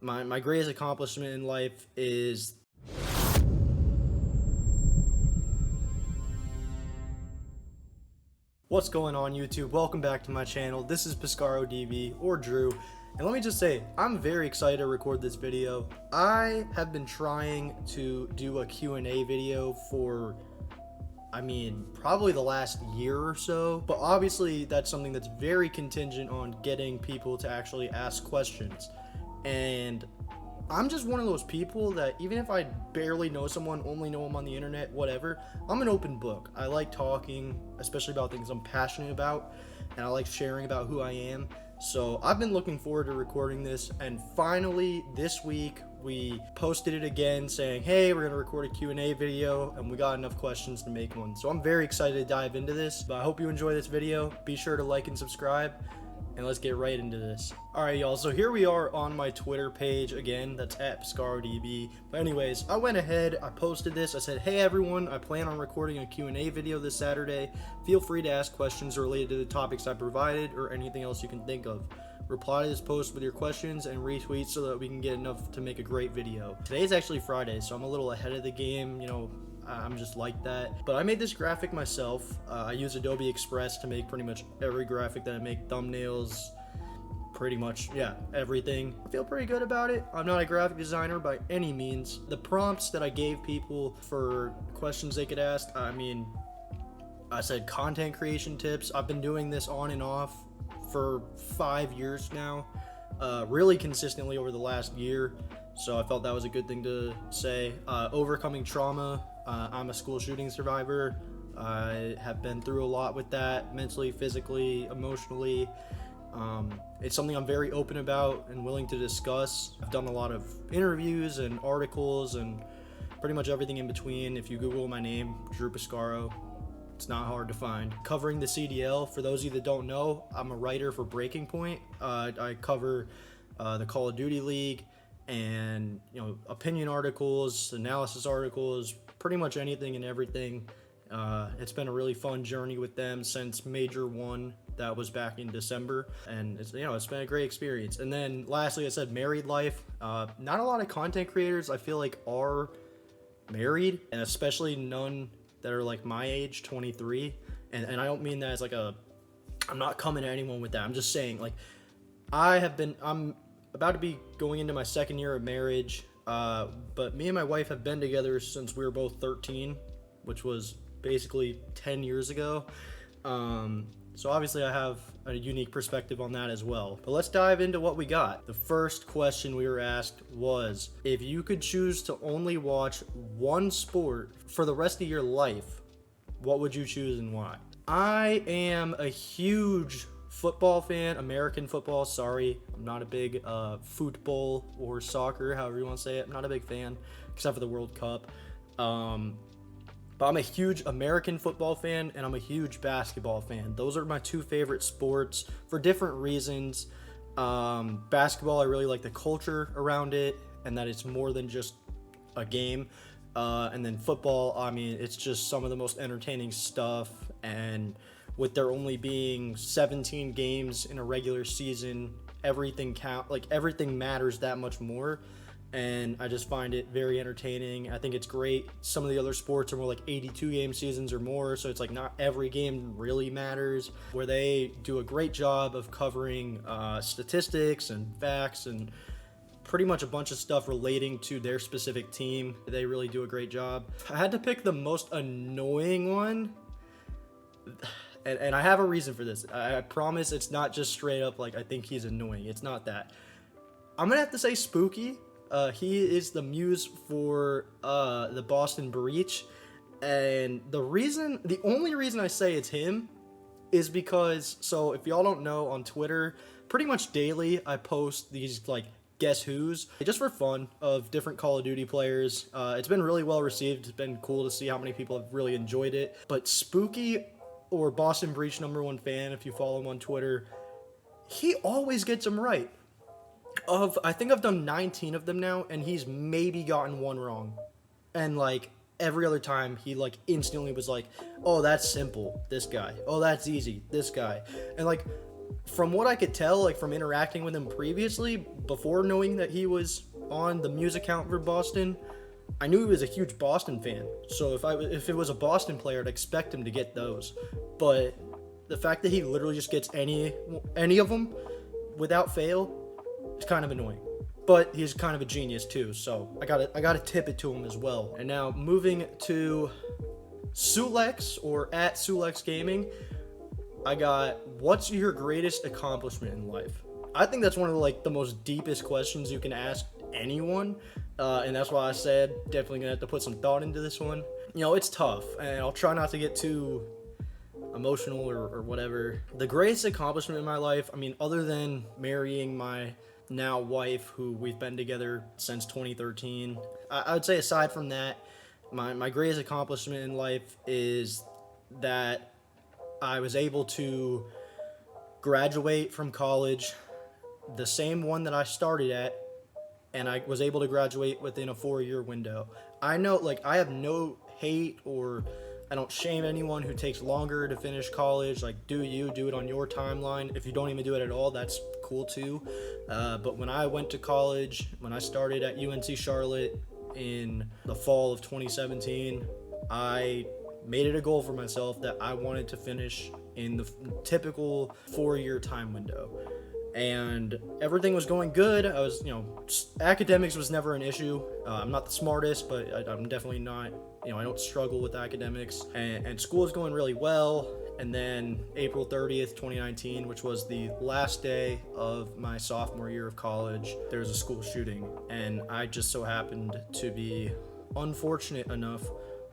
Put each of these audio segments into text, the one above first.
My greatest accomplishment in life is what's going on YouTube? Welcome back to my channel. This is PescaroDB or Drew. And let me just say, I'm very excited to record this video. I have been trying to do a Q&A video for probably the last year or so, but obviously that's something that's very contingent on getting people to actually ask questions. And I'm just one of those people that even if I barely know someone, only know them on the internet, whatever, I'm an open book. I like talking, especially about things I'm passionate about, and I like sharing about who I am. So I've been looking forward to recording this, and finally this week we posted it again saying, hey, we're gonna record a Q&A video, and we got enough questions to make one. So I'm very excited to dive into this, but I hope you enjoy this video. Be sure to like and subscribe, and let's get right into this. Alright y'all, so here we are on my Twitter page again, that's at PescaroDB. But anyways, I went ahead, I posted this, I said, hey everyone, I plan on recording a Q&A video this Saturday. Feel free to ask questions related to the topics I provided or anything else you can think of. Reply to this post with your questions and retweet so that we can get enough to make a great video. Today is actually Friday, so I'm a little ahead of the game, you know, I'm just like that. But I made this graphic myself. I use Adobe Express to make pretty much every graphic that I make, thumbnails, pretty much, yeah, everything. I feel pretty good about it. I'm not a graphic designer by any means. The prompts that I gave people for questions they could ask, I said content creation tips. I've been doing this on and off for 5 years now, really consistently over the last year. So I felt that was a good thing to say. Overcoming trauma. I'm a school shooting survivor. I have been through a lot with that, mentally, physically, emotionally. It's something I'm very open about and willing to discuss. I've done a lot of interviews and articles and pretty much everything in between. If you Google my name, Drew Pescaro, it's not hard to find. Covering the CDL, for those of you that don't know, I'm a writer for Breaking Point. I cover the Call of Duty League and, you know, opinion articles, analysis articles, pretty much anything and everything. It's been a really fun journey with them since Major 1. That was back in December, and it's been a great experience. And then lastly, I said married life. Not a lot of content creators I feel like are married, and especially none that are like my age, 23. And I don't mean that as like I'm not coming at anyone with that. I'm just saying, like, I'm about to be going into my second year of marriage, but me and my wife have been together since we were both 13, which was basically 10 years ago. So obviously I have a unique perspective on that as well. But let's dive into what we got. The first question we were asked was, if you could choose to only watch one sport for the rest of your life, what would you choose and why? I am a huge football fan, American football, sorry. I'm not a big football or soccer, however you want to say it. I'm not a big fan, except for the World Cup. But I'm a huge American football fan, and I'm a huge basketball fan. Those are my two favorite sports for different reasons. Basketball, I really like the culture around it, and that it's more than just a game. And then football, it's just some of the most entertaining stuff, and with there only being 17 games in a regular season, everything matters that much more. And I just find it very entertaining. I think it's great. Some of the other sports are more like 82 game seasons or more, so it's like not every game really matters, where they do a great job of covering statistics and facts and pretty much a bunch of stuff relating to their specific team. They really do a great job. I had to pick the most annoying one, and I have a reason for this. I promise it's not just straight up like I think he's annoying. It's not that. I'm gonna have to say Spooky. He is the muse for the Boston Breach, and the only reason I say it's him is because, so if y'all don't know, on Twitter, pretty much daily I post these like guess who's just for fun of different Call of Duty players. It's been really well received. It's been cool to see how many people have really enjoyed it. But Spooky, or Boston Breach #1 fan, if you follow him on Twitter, he always gets them right. I think I've done 19 of them now, and he's maybe gotten one wrong. And like every other time, he like instantly was like, oh, that's simple, this guy. Oh, that's easy, this guy. And like from what I could tell, like from interacting with him previously, before knowing that he was on the music account for Boston, I knew he was a huge Boston fan. So if it was a Boston player, I'd expect him to get those. But the fact that he literally just gets any of them without fail is kind of annoying. But he's kind of a genius too, so I gotta tip it to him as well. And now moving to Sulex, or at Sulex Gaming, I got, what's your greatest accomplishment in life? I think that's one of the most deepest questions you can ask anyone, and that's why I said definitely gonna have to put some thought into this one. You know, it's tough, and I'll try not to get too emotional or whatever. The greatest accomplishment in my life, I mean, other than marrying my now wife, who we've been together since 2013, I would say aside from that, my greatest accomplishment in life is that I was able to graduate from college, the same one that I started at, and I was able to graduate within a 4-year window. I know, I have no hate, or I don't shame anyone who takes longer to finish college. Do it on your timeline. If you don't even do it at all, that's cool too. But when I went to college, when I started at UNC Charlotte in the fall of 2017, I made it a goal for myself that I wanted to finish in the typical 4-year time window. And everything was going good. I was, academics was never an issue. I'm not the smartest, but I'm definitely not, I don't struggle with academics. And school is going really well. And then April 30th, 2019, which was the last day of my sophomore year of college, there was a school shooting. And I just so happened to be unfortunate enough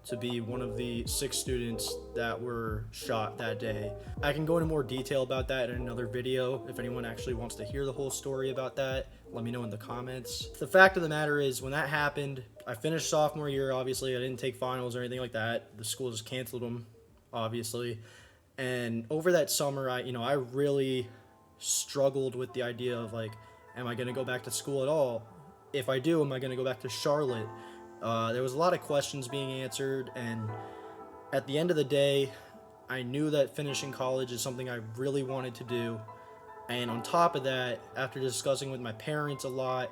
to be one of the 6 students that were shot that day. I can go into more detail about that in another video. If anyone actually wants to hear the whole story about that, let me know in the comments. The fact of the matter is, when that happened, I finished sophomore year, obviously. I didn't take finals or anything like that. The school just canceled them, obviously. And over that summer, I really struggled with the idea of am I gonna go back to school at all? If I do, am I gonna go back to Charlotte? There was a lot of questions being answered, and at the end of the day, I knew that finishing college is something I really wanted to do. And on top of that, after discussing with my parents a lot,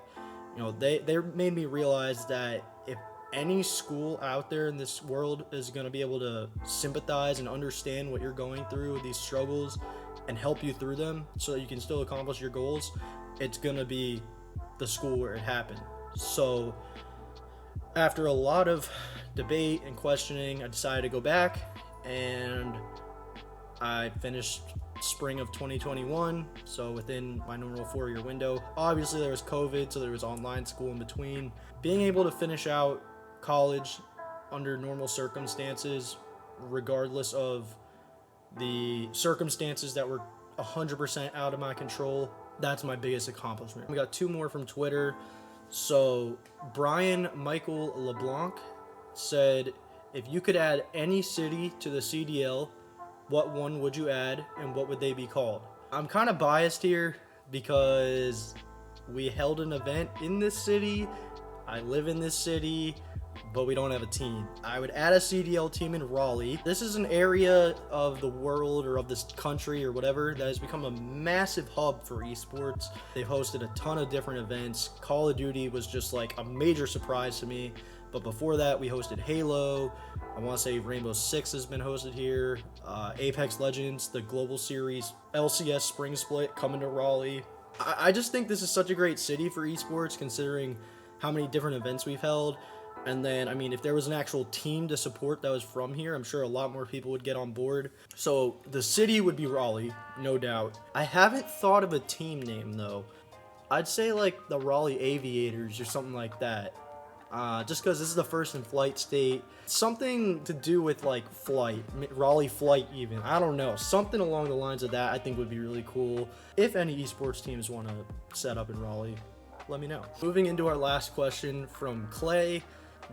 they made me realize that if any school out there in this world is going to be able to sympathize and understand what you're going through, these struggles, and help you through them so that you can still accomplish your goals, it's going to be the school where it happened. So after a lot of debate and questioning, I decided to go back, and I finished spring of 2021, so within my normal 4-year window. Obviously there was COVID, so there was online school in between. Being able to finish out college under normal circumstances, regardless of the circumstances that were 100% out of my control, that's my biggest accomplishment. We got 2 more from Twitter. So Brian Michael LeBlanc said, if you could add any city to the CDL, what one would you add, and what would they be called? I'm kind of biased here because we held an event in this city, I live in this city, but we don't have a team. I would add a CDL team in Raleigh. This is an area of the world, or of this country or whatever, that has become a massive hub for esports. They've hosted a ton of different events. Call of Duty was just a major surprise to me. But before that, we hosted Halo. I want to say Rainbow Six has been hosted here. Apex Legends, the Global Series, LCS Spring Split coming to Raleigh. I just think this is such a great city for esports, considering how many different events we've held. And then, if there was an actual team to support that was from here, I'm sure a lot more people would get on board. So the city would be Raleigh, no doubt. I haven't thought of a team name, though. I'd say the Raleigh Aviators or something like that. Just because this is the first in flight state. Something to do with flight, Raleigh flight even. I don't know. Something along the lines of that I think would be really cool. If any esports teams want to set up in Raleigh, let me know. Moving into our last question from Clay.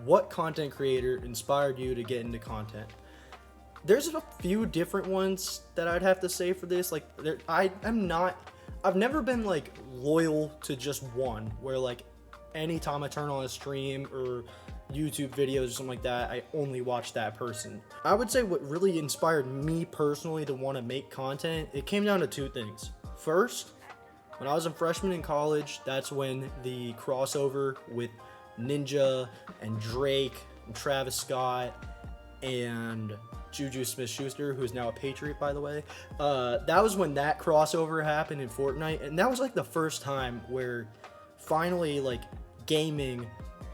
What content creator inspired you to get into content? There's a few different ones that I'd have to say for this. I've never been loyal to just one, where anytime I turn on a stream or YouTube videos or something like that, I only watch that person. I would say what really inspired me personally to want to make content, it came down to 2 things. first, when I was a freshman in college, that's when the crossover with Ninja and Drake and Travis Scott and Juju Smith-Schuster, who's now a Patriot, by the way. That was when that crossover happened in Fortnite, and that was like the first time where finally like gaming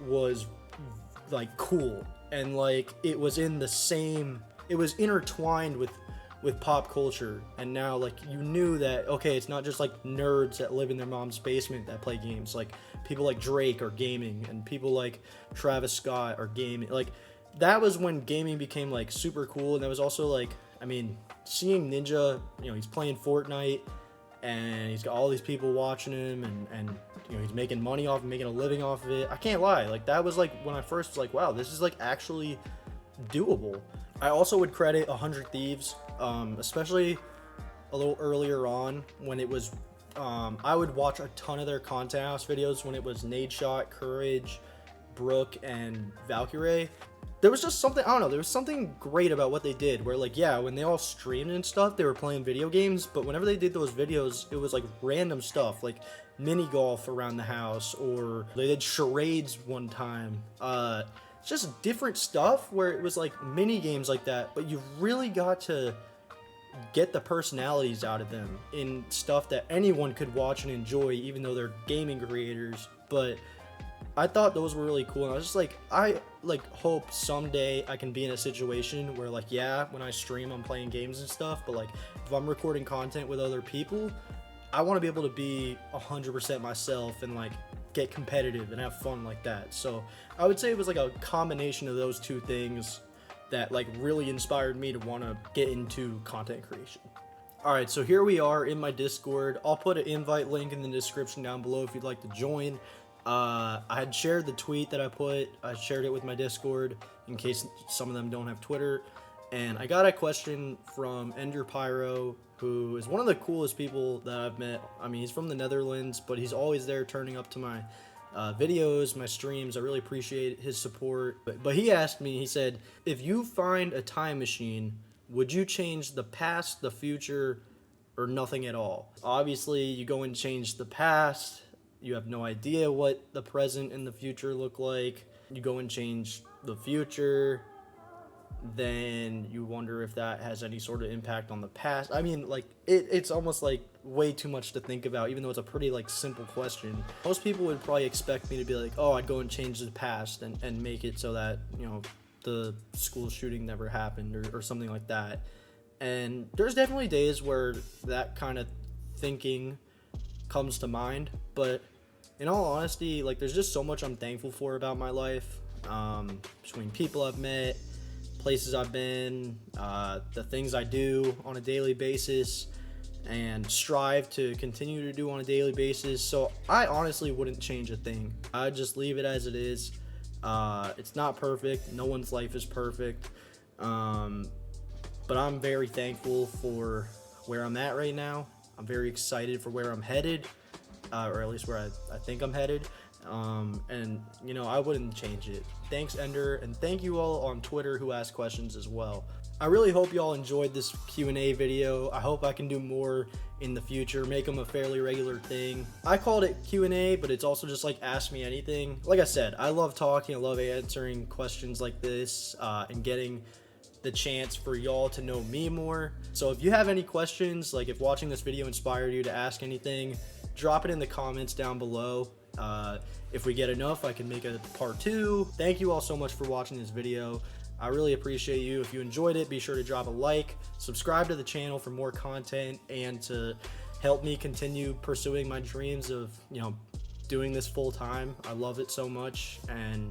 was like cool, and like it was in the same, it was intertwined with pop culture. And now like you knew that, okay, it's not just like nerds that live in their mom's basement that play games. Like people like Drake are gaming, and people like Travis Scott are gaming. Like that was when gaming became like super cool. And that was also like, I mean, seeing Ninja, you know, he's playing Fortnite and he's got all these people watching him, and you know, he's making money off, making a living off of it. I can't lie, like that was like when I first was like, wow, this is like actually doable. I also would credit 100 Thieves, especially a little earlier on when it was, I would watch a ton of their content house videos when it was Nadeshot, Courage, Brooke, and Valkyrie. There was just something, I don't know, there was something great about what they did, where like, yeah, when they all streamed and stuff, they were playing video games, but whenever they did those videos, it was like random stuff, like mini golf around the house, or they did charades one time. Just different stuff where it was like mini games like that, but you really got to get the personalities out of them in stuff that anyone could watch and enjoy, even though they're gaming creators. But I thought those were really cool, and I was just like, I like hope someday I can be in a situation where like, yeah, when I stream I'm playing games and stuff, but like if I'm recording content with other people, I want to be able to be 100% myself and like get competitive and have fun like that. So I would say it was like a combination of those two things that like really inspired me to want to get into content creation. Alright, so here we are in my Discord. I'll put an invite link in the description down below if you'd like to join. I had shared the tweet that I shared it with my Discord in case some of them don't have Twitter, and I got a question from Ender Pyro, who is one of the coolest people that I've met. I mean, he's from the Netherlands, but he's always there turning up to my videos, my streams. I really appreciate his support. But he asked me, he said, if you find a time machine, would you change the past, the future, or nothing at all? Obviously, you go and change the past, you have no idea what the present and the future look like. You go and change the future, then you wonder if that has any sort of impact on the past. I mean, like, it's almost like way too much to think about, even though it's a pretty like simple question. Most people would probably expect me to be like, oh, I'd go and change the past and make it so that, you know, the school shooting never happened, or something like that. And there's definitely days where that kind of thinking comes to mind, but in all honesty, like, there's just so much I'm thankful for about my life, between people I've met, places I've been, the things I do on a daily basis and strive to continue to do on a daily basis. So I honestly wouldn't change a thing. I'd just leave it as it is. It's not perfect, no one's life is perfect, but I'm very thankful for where I'm at right now. I'm very excited for where I'm headed, or at least where I think I'm headed. And you know, I wouldn't change it. Thanks, Ender, and thank you all on Twitter who asked questions as well. I really hope y'all enjoyed this Q&A video. I hope I can do more in the future, make them a fairly regular thing. I called it Q&A, but it's also just like ask me anything. Like I said, I love talking, I love answering questions like this, and getting the chance for y'all to know me more. So if you have any questions, like if watching this video inspired you to ask anything, drop it in the comments down below. If we get enough, I can make a part 2. Thank you all so much for watching this video. I really appreciate you. If you enjoyed it, be sure to drop a like, subscribe to the channel for more content, and to help me continue pursuing my dreams of, you know, doing this full time. I love it so much, and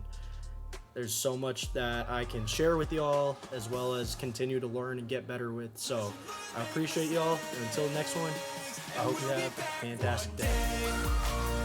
there's so much that I can share with y'all, as well as continue to learn and get better with. So I appreciate y'all, and until next one, I hope you have a fantastic day.